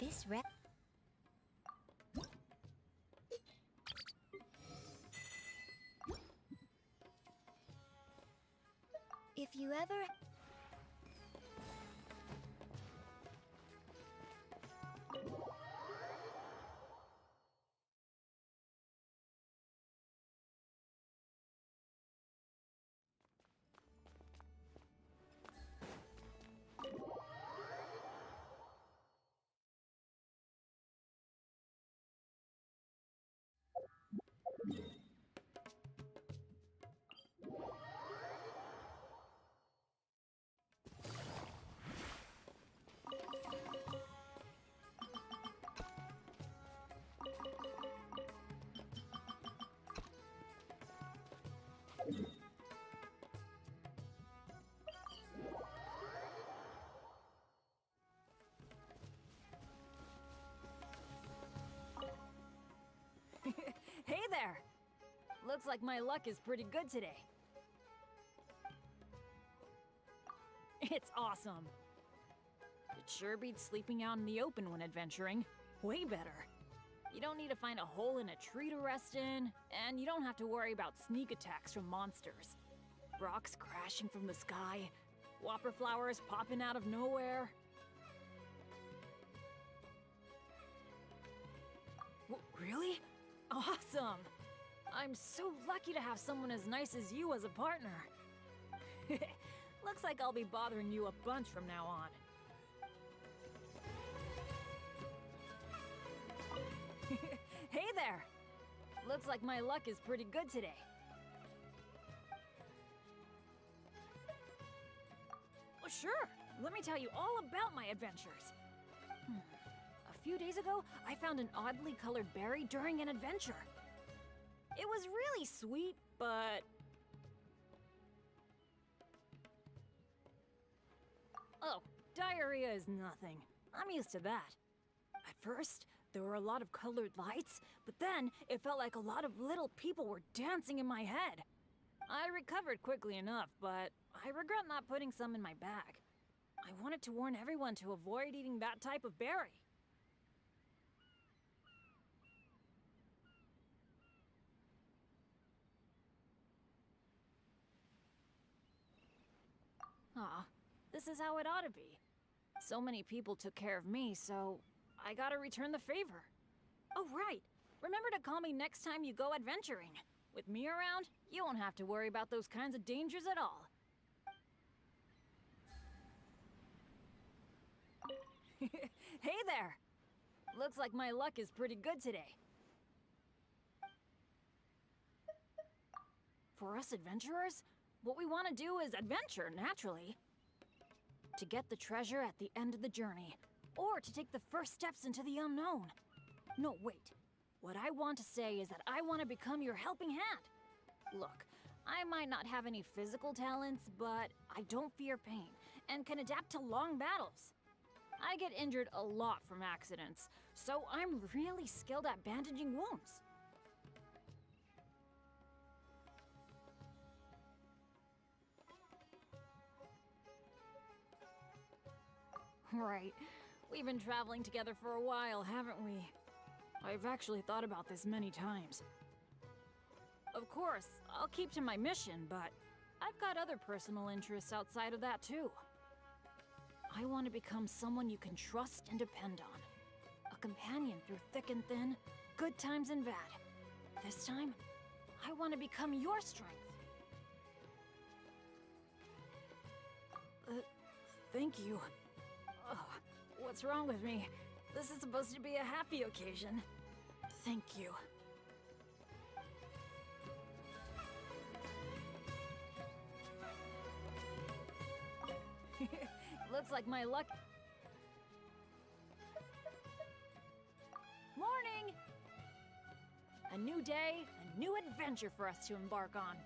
This rep. If you ever... Hey there! Looks like my luck is pretty good today. It's awesome. It sure beats sleeping out in the open when adventuring. Way better. You don't need to find a hole in a tree to rest in, and you don't have to worry about sneak attacks from monsters. Rocks crashing from the sky, whopper flowers popping out of nowhere. Really? Awesome! I'm so lucky to have someone as nice as you as a partner. Looks like I'll be bothering you a bunch from now on. Hey there! Looks like my luck is pretty good today. Well, sure. Let me tell you all about my adventures. A few days ago, I found an oddly colored berry during an adventure. It was really sweet, but... Oh, diarrhea is nothing. I'm used to that. At first, there were a lot of colored lights, but then it felt like a lot of little people were dancing in my head. I recovered quickly enough, but I regret not putting some in my bag. I wanted to warn everyone to avoid eating that type of berry. Aw, this is how it ought to be. So many people took care of me, so I gotta return the favor. Oh, right. Remember to call me next time you go adventuring. With me around, you won't have to worry about those kinds of dangers at all. Hey there! Looks like my luck is pretty good today. For us adventurers, what we want to do is adventure, naturally. To get the treasure at the end of the journey, or to take the first steps into the unknown. No, wait. What I want to say is that I want to become your helping hand. Look, I might not have any physical talents, but I don't fear pain, and can adapt to long battles. I get injured a lot from accidents, so I'm really skilled at bandaging wounds. Right. We've been traveling together for a while, haven't we? I've actually thought about this many times. Of course, I'll keep to my mission, but I've got other personal interests outside of that too. I want to become someone you can trust and depend on. A companion through thick and thin, good times and bad. This time, I want to become your strength. Thank you. Oh, what's wrong with me? This is supposed to be a happy occasion. Thank you. Looks like my luck... Morning! A new day, a new adventure for us to embark on.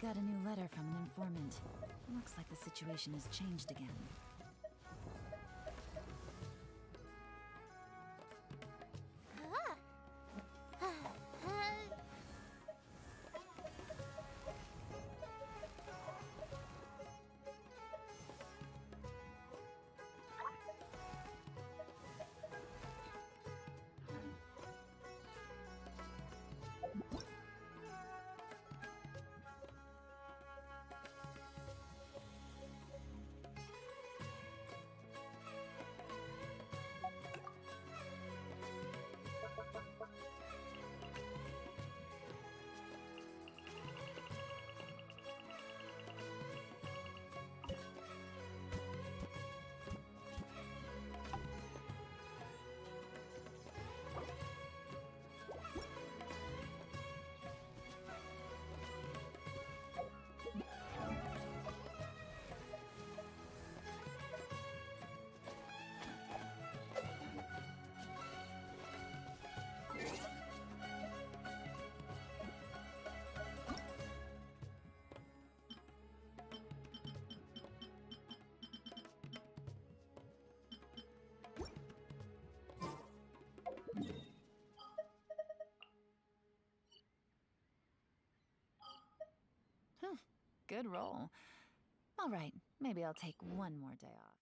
got a new letter from an informant. Looks like the situation has changed again. Good roll. All right, maybe I'll take one more day off.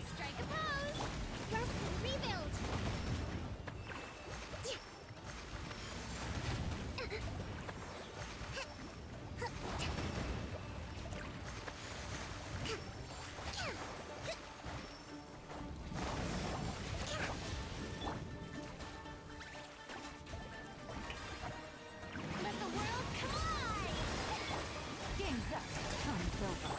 Strike a pose! Rest and rebuild! Let the world collide! Game's up. Time's over.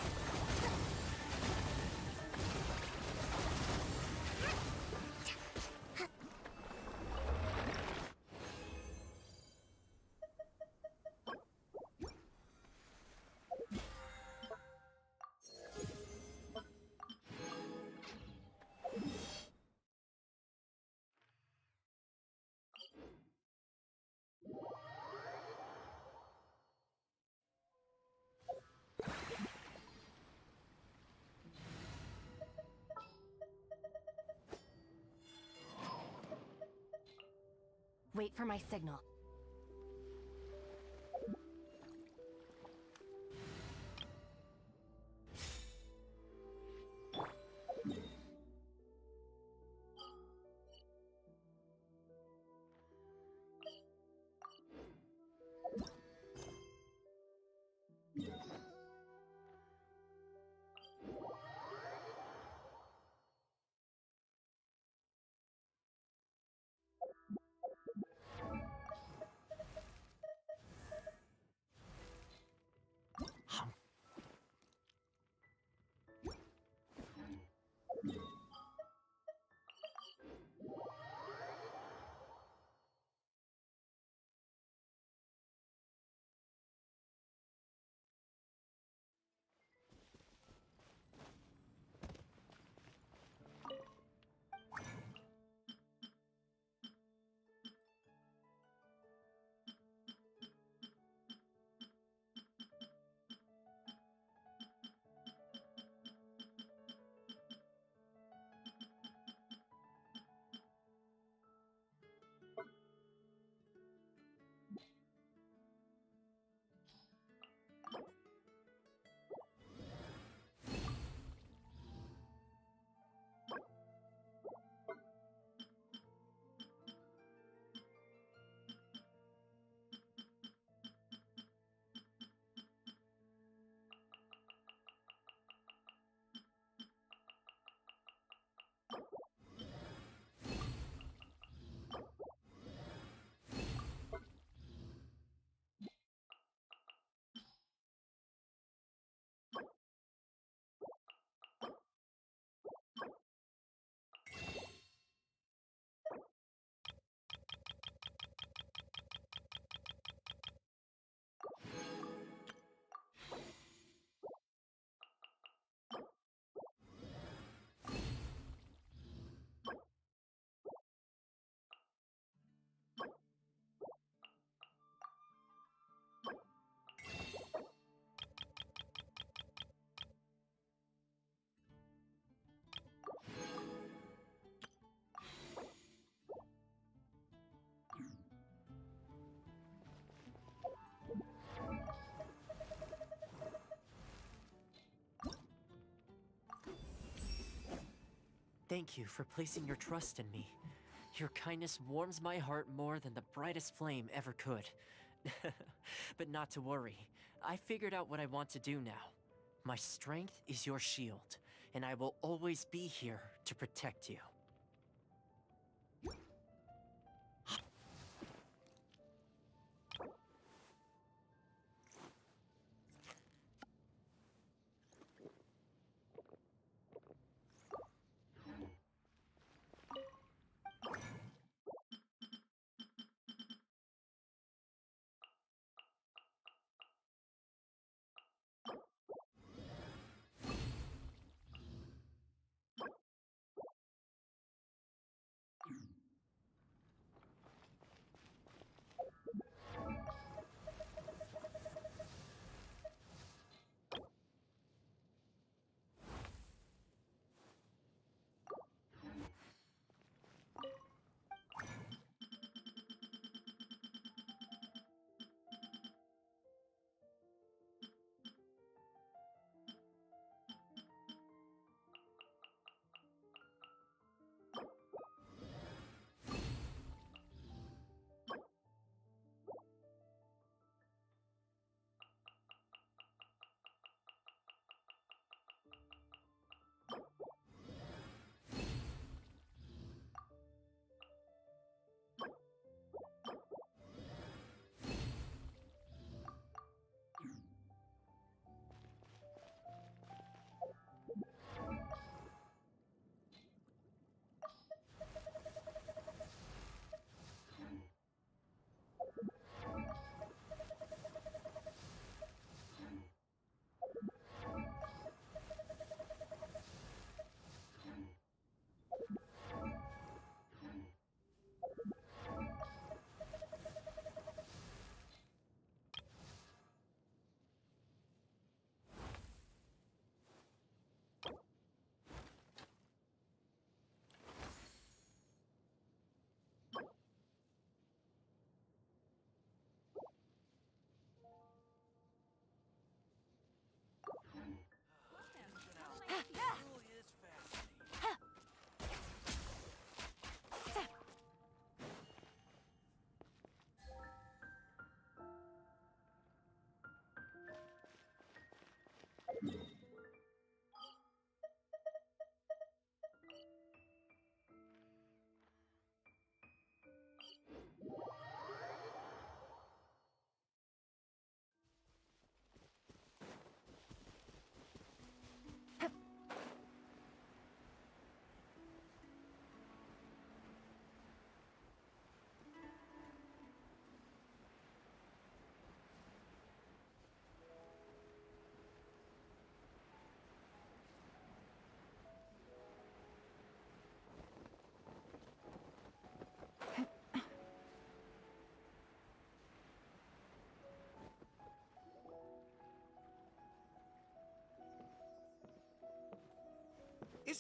Wait for my signal. Thank you for placing your trust in me. Your kindness warms my heart more than the brightest flame ever could. But not to worry, I figured out what I want to do now. My strength is your shield, and I will always be here to protect you.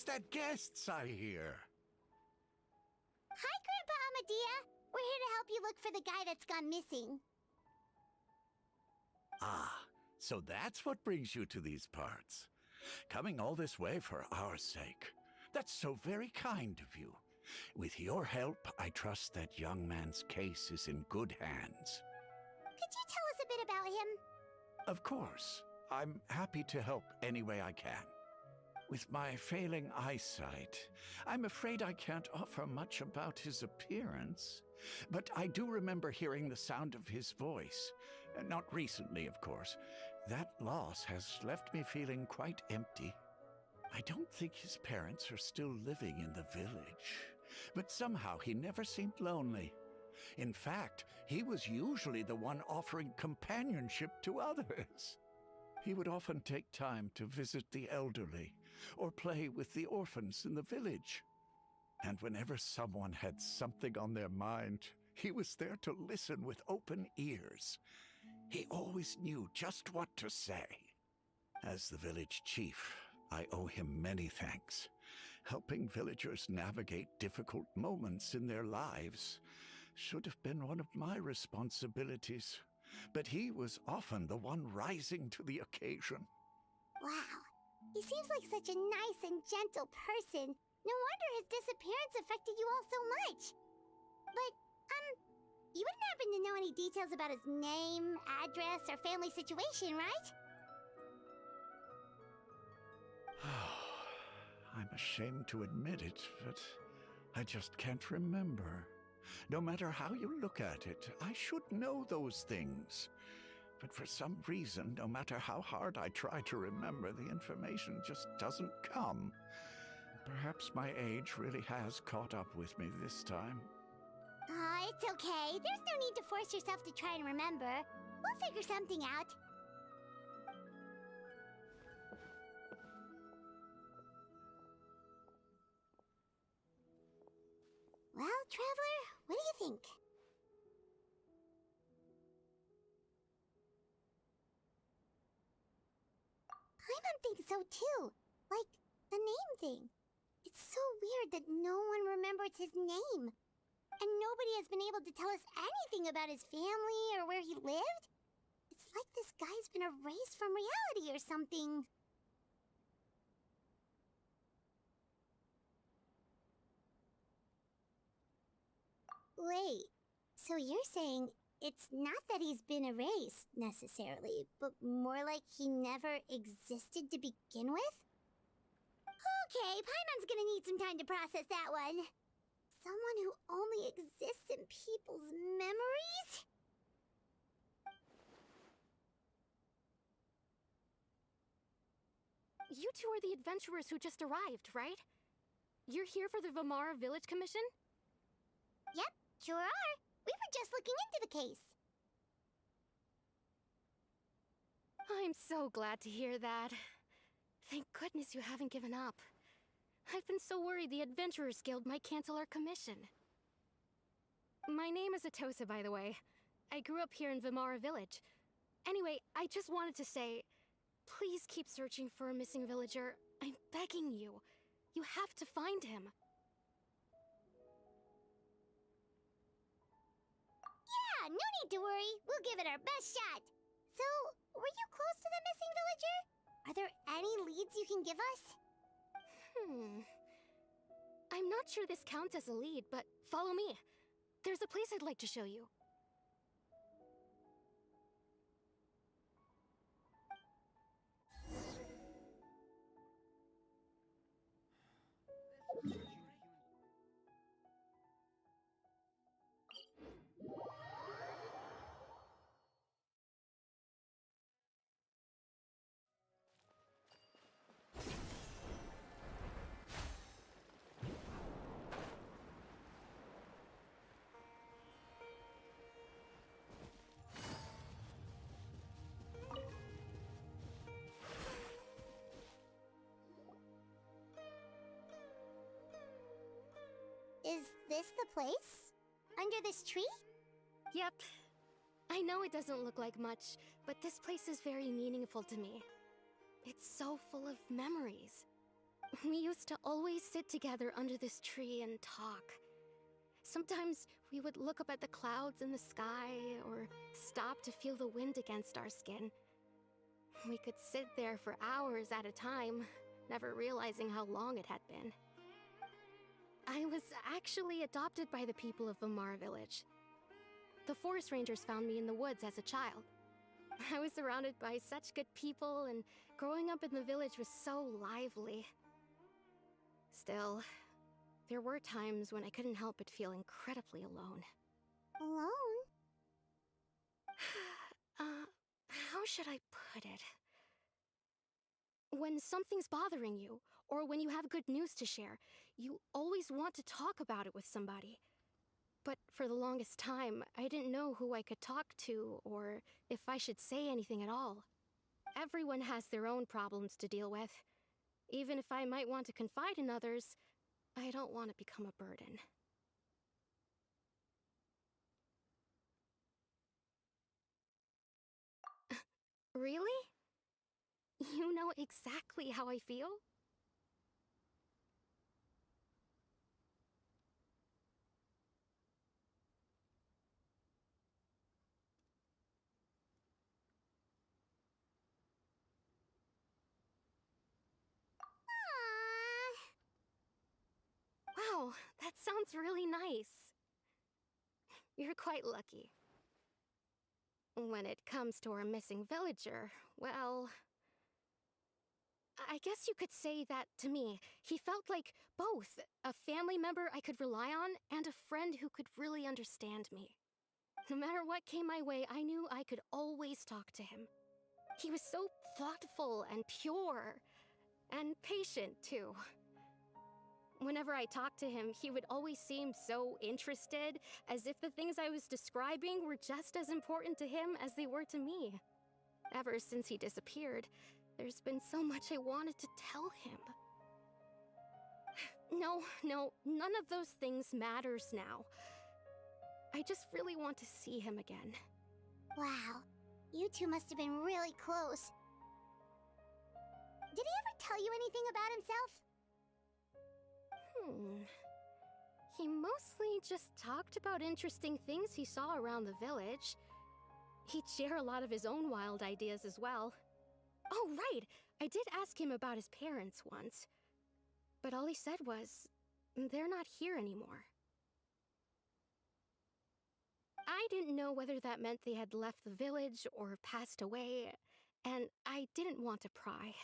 that guests, I hear. Hi, Grandpa Amadea. We're here to help you look for the guy that's gone missing. Ah, so that's what brings you to these parts. Coming all this way for our sake. That's so very kind of you. With your help, I trust that young man's case is in good hands. Could you tell us a bit about him? Of course. I'm happy to help any way I can. With my failing eyesight, I'm afraid I can't offer much about his appearance. But I do remember hearing the sound of his voice. Not recently, of course. That loss has left me feeling quite empty. I don't think his parents are still living in the village. But somehow he never seemed lonely. In fact, he was usually the one offering companionship to others. He would often take time to visit the elderly, or play with the orphans in the village. And whenever someone had something on their mind, he was there to listen with open ears. He always knew just what to say. As the village chief, I owe him many thanks. Helping villagers navigate difficult moments in their lives should have been one of my responsibilities. But he was often the one rising to the occasion. Wow. He seems like such a nice and gentle person. No wonder his disappearance affected you all so much. But, you wouldn't happen to know any details about his name, address, or family situation, right? I'm ashamed to admit it, but I just can't remember. No matter how you look at it, I should know those things. But for some reason, no matter how hard I try to remember, the information just doesn't come. Perhaps my age really has caught up with me this time. It's okay. There's no need to force yourself to try and remember. We'll figure something out. Well, Traveler, what do you think? Paimon thinks so too. Like, the name thing. It's so weird that no one remembers his name. And nobody has been able to tell us anything about his family or where he lived. It's like this guy's been erased from reality or something. Wait, so you're saying it's not that he's been erased, necessarily, but more like he never existed to begin with? Okay, Paimon's gonna need some time to process that one. Someone who only exists in people's memories? You two are the adventurers who just arrived, right? You're here for the Vamara Village Commission? Yep, sure are. We were just looking into the case. I'm so glad to hear that. Thank goodness you haven't given up. I've been so worried the Adventurers Guild might cancel our commission. My name is Atosa, by the way. I grew up here in Vamara Village. Anyway, I just wanted to say, please keep searching for a missing villager. I'm begging you. You have to find him. Yeah, no need to worry. We'll give it our best shot. So, were you close to the missing villager? Are there any leads you can give us? I'm not sure this counts as a lead, but follow me. There's a place I'd like to show you. Is this the place? Under this tree? Yep. I know it doesn't look like much, but this place is very meaningful to me. It's so full of memories. We used to always sit together under this tree and talk. Sometimes we would look up at the clouds in the sky or stop to feel the wind against our skin. We could sit there for hours at a time, never realizing how long it had been. I was actually adopted by the people of Vamar village. The forest rangers found me in the woods as a child. I was surrounded by such good people, and growing up in the village was so lively. Still, there were times when I couldn't help but feel incredibly alone. Alone? How should I put it? When something's bothering you, or when you have good news to share, you always want to talk about it with somebody. But for the longest time, I didn't know who I could talk to, or if I should say anything at all. Everyone has their own problems to deal with. Even if I might want to confide in others, I don't want to become a burden. Really? You know exactly how I feel? Wow, that sounds really nice. You're quite lucky. When it comes to our missing villager, well, I guess you could say that to me. He felt like both a family member I could rely on and a friend who could really understand me. No matter what came my way, I knew I could always talk to him. He was so thoughtful and pure, and patient too. Whenever I talked to him, he would always seem so interested, as if the things I was describing were just as important to him as they were to me. Ever since he disappeared, there's been so much I wanted to tell him. No, none of those things matters now. I just really want to see him again. Wow, you two must have been really close. Did he ever tell you anything about himself? He mostly just talked about interesting things he saw around the village. He'd share a lot of his own wild ideas as well. Oh, right! I did ask him about his parents once. But all he said was, they're not here anymore. I didn't know whether that meant they had left the village or passed away, and I didn't want to pry.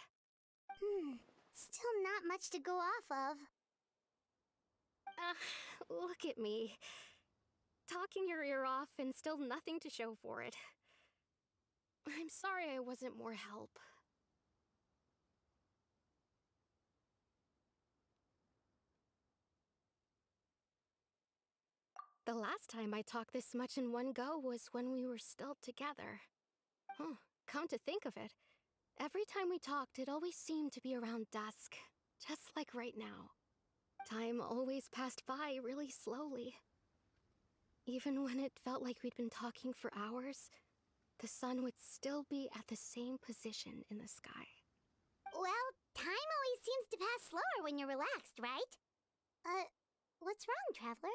Still not much to go off of. Look at me. Talking your ear off and still nothing to show for it. I'm sorry I wasn't more help. The last time I talked this much in one go was when we were still together. Come to think of it, every time we talked, it always seemed to be around dusk, just like right now. Time always passed by really slowly. Even when it felt like we'd been talking for hours, the sun would still be at the same position in the sky. Well, time always seems to pass slower when you're relaxed, right? What's wrong, Traveler?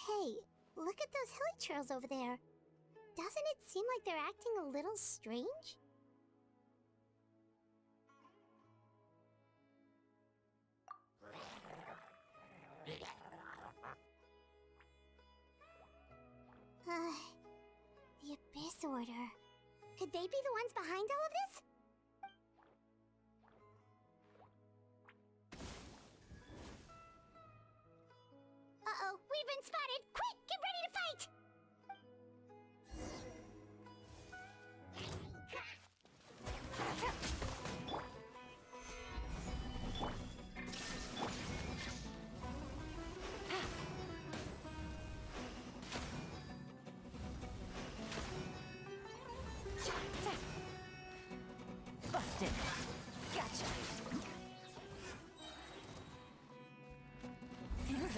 Hey, look at those hilly trails over there. Doesn't it seem like they're acting a little strange? The Abyss Order. Could they be the ones behind all of this? Uh-oh, we've been spotted! Quick, get ready to fight!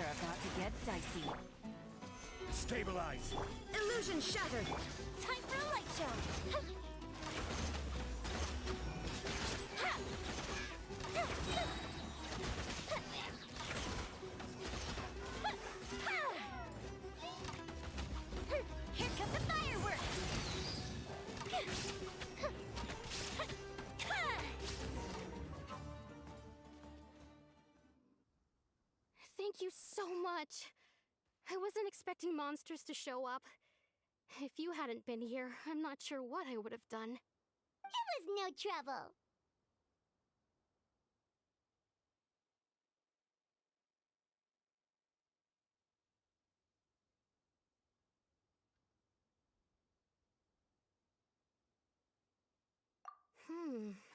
are about to get dicey. Stabilize! Illusion shattered! Time for a light show! Here come the fireworks! Thank you so much. I wasn't expecting monsters to show up. If you hadn't been here, I'm not sure what I would have done. It was no trouble.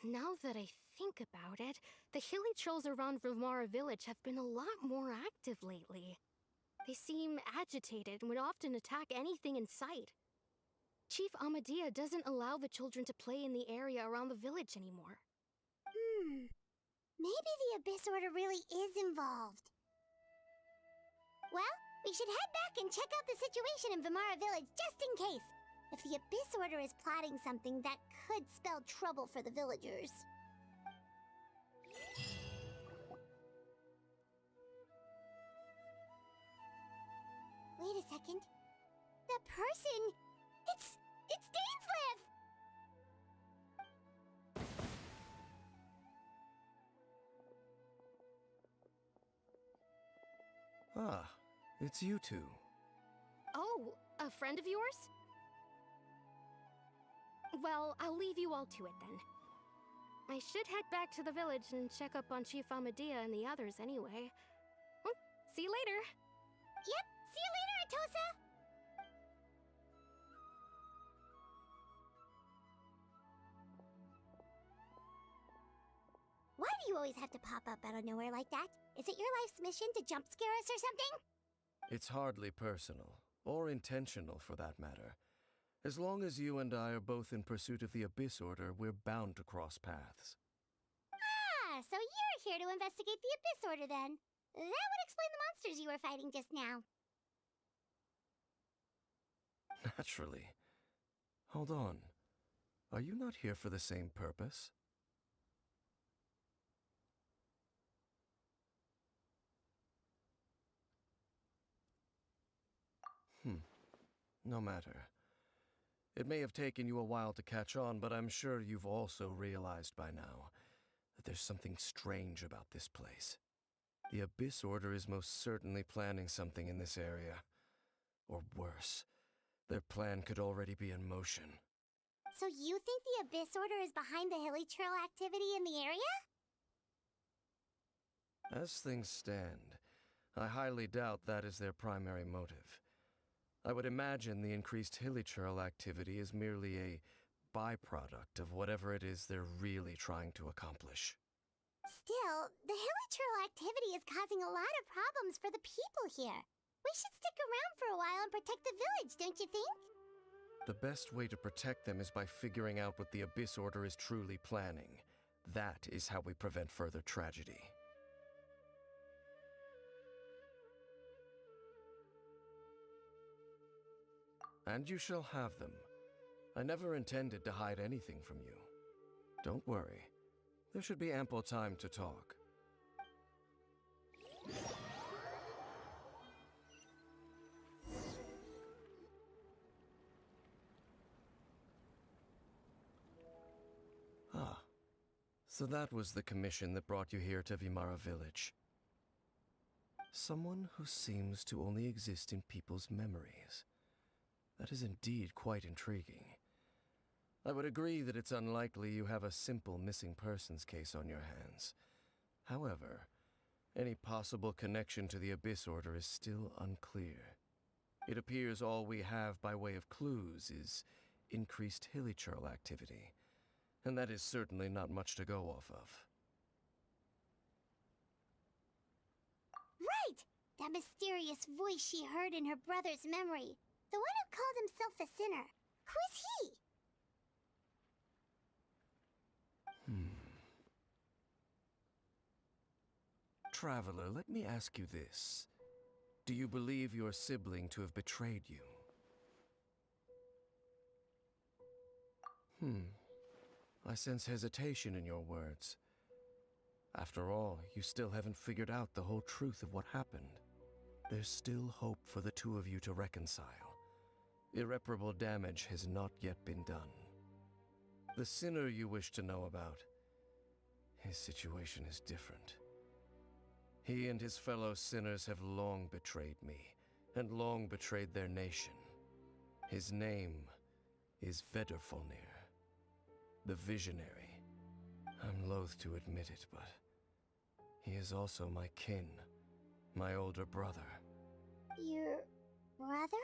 Now that I think about it, the hilly trolls around Vimara village have been a lot more active lately. They seem agitated and would often attack anything in sight. Chief Amadea doesn't allow the children to play in the area around the village anymore. Maybe the Abyss Order really is involved. Well, we should head back and check out the situation in Vimara village just in case. If the Abyss Order is plotting something that could spell trouble for the villagers. Wait a second. That person... It's Dainsleif! Ah, it's you two. Oh, a friend of yours? Well, I'll leave you all to it then. I should head back to the village and check up on Chief Amadea and the others anyway. Well, see you later. Yep, see you later, Atosa! Why do you always have to pop up out of nowhere like that? Is it your life's mission to jump scare us or something? It's hardly personal, or intentional for that matter. As long as you and I are both in pursuit of the Abyss Order, we're bound to cross paths. Ah, so you're here to investigate the Abyss Order then. That would explain the monsters you were fighting just now. Naturally. Hold on. Are you not here for the same purpose? No matter. It may have taken you a while to catch on, but I'm sure you've also realized by now that there's something strange about this place. The Abyss Order is most certainly planning something in this area. Or worse, their plan could already be in motion. So you think the Abyss Order is behind the hilly trail activity in the area? As things stand, I highly doubt that is their primary motive. I would imagine the increased hilly trail activity is merely a byproduct of whatever it is they're really trying to accomplish. Still, the hilly trail activity is causing a lot of problems for the people here. We should stick around for a while and protect the village, don't you think? The best way to protect them is by figuring out what the Abyss Order is truly planning. That is how we prevent further tragedy. And you shall have them. I never intended to hide anything from you. Don't worry. There should be ample time to talk. Ah. So that was the commission that brought you here to Vimara village. Someone who seems to only exist in people's memories. That is indeed quite intriguing. I would agree that it's unlikely you have a simple missing persons case on your hands. However, any possible connection to the Abyss Order is still unclear. It appears all we have by way of clues is increased hilly trail activity, and that is certainly not much to go off of. Right! That mysterious voice she heard in her brother's memory. The one who called himself a sinner. Who is he? Traveler, let me ask you this. Do you believe your sibling to have betrayed you? I sense hesitation in your words. After all, you still haven't figured out the whole truth of what happened. There's still hope for the two of you to reconcile. Irreparable damage has not yet been done. The sinner you wish to know about, his situation is different. He and his fellow sinners have long betrayed me, and long betrayed their nation. His name is Vedrfolnir, the Visionary. I'm loath to admit it, but he is also my kin, my older brother. Your brother?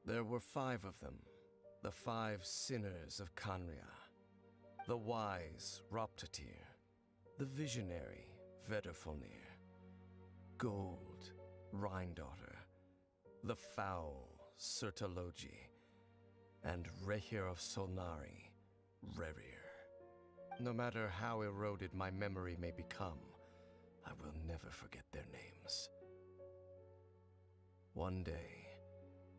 There were 5 of them, the 5 sinners of Canria. The wise Roptatir, the visionary Vedrfolnir, Gold Rhindaughter, the foul Sertologi, and Rehir of Solnari, Rerir. No matter how eroded my memory may become, I will never forget their names. One day,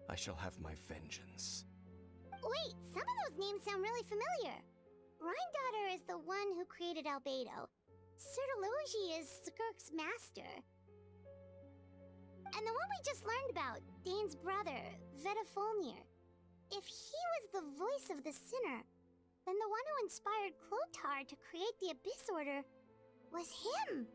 I shall have my vengeance. Wait, some of those names sound really familiar. Rhindaughter is the one who created Albedo. Sertologi is Skirk's master. And the one we just learned about, Dane's brother, Vedrfolnir. If he was the voice of the sinner, then the one who inspired Clotar to create the Abyss Order was him.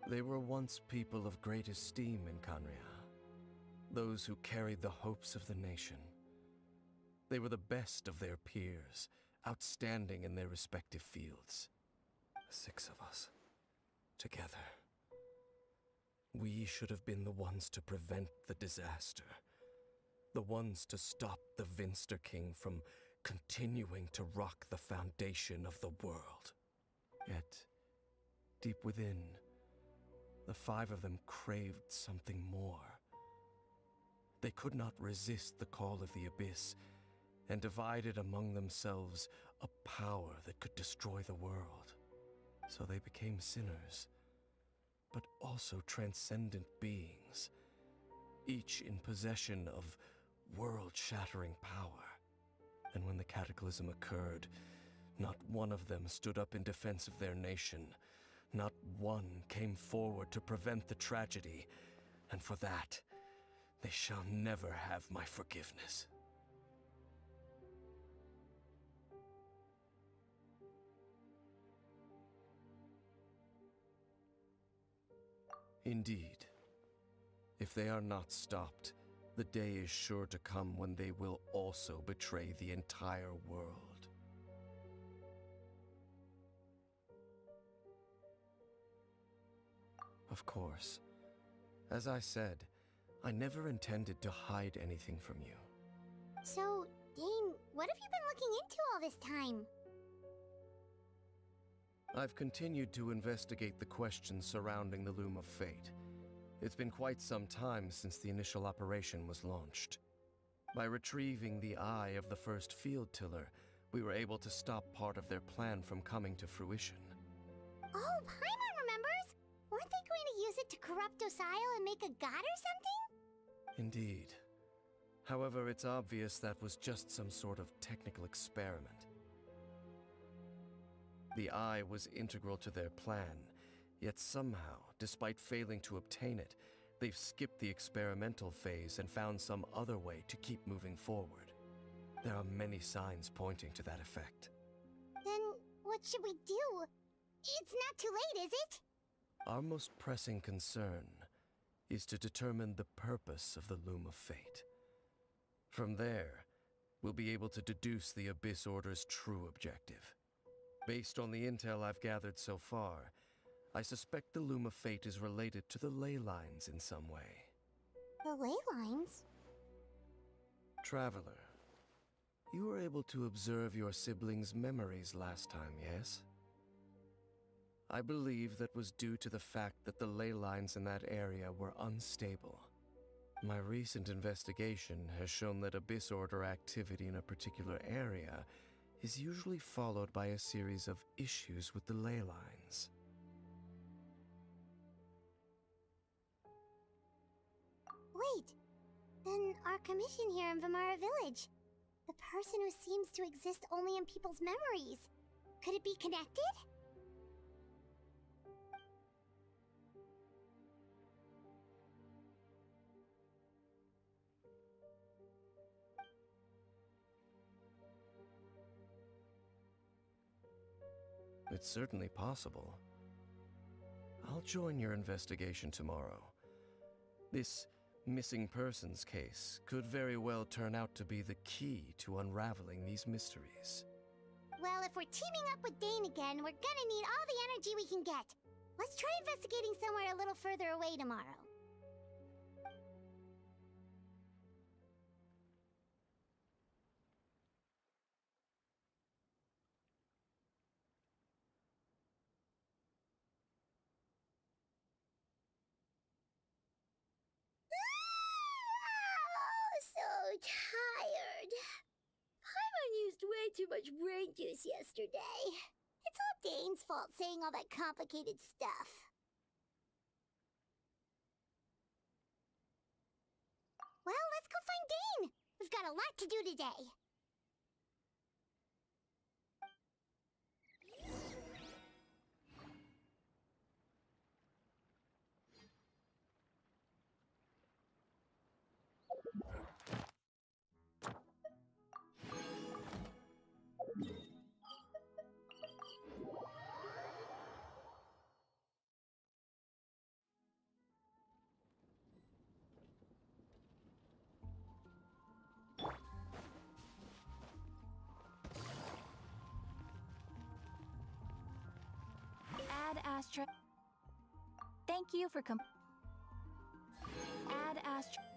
They were once people of great esteem in Canria, those who carried the hopes of the nation. They were the best of their peers, outstanding in their respective fields. 6 of us, together. We should have been the ones to prevent the disaster, the ones to stop the Vinster King from continuing to rock the foundation of the world. Yet, deep within, the 5 of them craved something more. They could not resist the call of the Abyss, and divided among themselves a power that could destroy the world. So they became sinners, but also transcendent beings, each in possession of world-shattering power. And when the cataclysm occurred, not one of them stood up in defense of their nation. Not one came forward to prevent the tragedy, and for that, they shall never have my forgiveness. Indeed, if they are not stopped, the day is sure to come when they will also betray the entire world. Of course. As I said, I never intended to hide anything from you. So, Dane, what have you been looking into all this time? I've continued to investigate the questions surrounding the Loom of Fate. It's been quite some time since the initial operation was launched. By retrieving the eye of the first field tiller, we were able to stop part of their plan from coming to fruition. Oh, Paimon remembers! Weren't they going to use it to corrupt Osial and make a god or something? Indeed. However, it's obvious that was just some sort of technical experiment. The eye was integral to their plan, yet somehow, despite failing to obtain it, they've skipped the experimental phase and found some other way to keep moving forward. There are many signs pointing to that effect. Then, what should we do? It's not too late, is it? Our most pressing concern is to determine the purpose of the Loom of Fate. From there, we'll be able to deduce the Abyss Order's true objective. Based on the intel I've gathered so far, I suspect the Loom of Fate is related to the ley lines in some way. The ley lines? Traveler, you were able to observe your siblings' memories last time, yes? I believe that was due to the fact that the ley lines in that area were unstable. My recent investigation has shown that Abyss Order activity in a particular area is usually followed by a series of issues with the ley lines. Wait, then our commission here in Vimara Village, the person who seems to exist only in people's memories, could it be connected? It's certainly possible. I'll join your investigation tomorrow. This missing persons case could very well turn out to be the key to unraveling these mysteries. Well, if we're teaming up with Dane again, we're gonna need all the energy we can get. Let's try investigating somewhere a little further away tomorrow. So tired. Paimon used way too much brain juice yesterday. It's all Dane's fault saying all that complicated stuff. Well, let's go find Dane. We've got a lot to do today. Add Astra. Thank you for Add Astra.